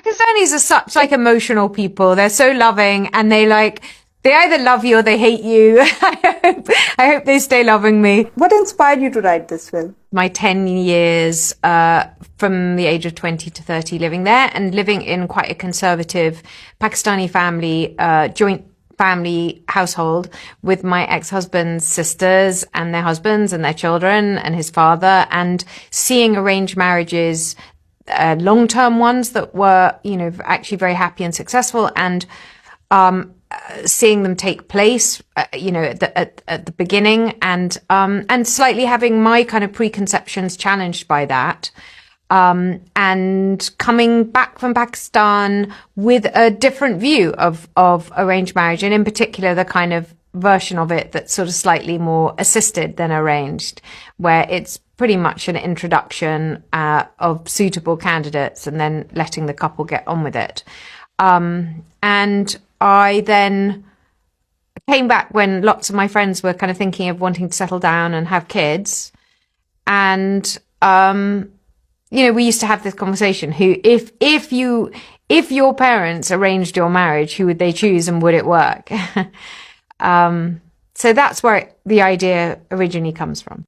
Pakistanis are such like emotional people. They're so loving, and they either love you or they hate you. I hope they stay loving me. What inspired you to write this film? My 10 years from the age of 20 to 30 living there, and living in quite a conservative Pakistani family, joint family household with my ex-husband's sisters and their husbands and their children and his father, and seeing arranged marriages, long-term ones that were, actually very happy and successful, and seeing them take place, at the beginning, and slightly having my kind of preconceptions challenged by that, and coming back from Pakistan with a different view of arranged marriage, and in particular the kind of version of it that's sort of slightly more assisted than arranged, where it's pretty much an introduction of suitable candidates and then letting the couple get on with it. And I then came back when lots of my friends were kind of thinking of wanting to settle down and have kids. And, we used to have this conversation, if your parents arranged your marriage, who would they choose and would it work? So that's where the idea originally comes from.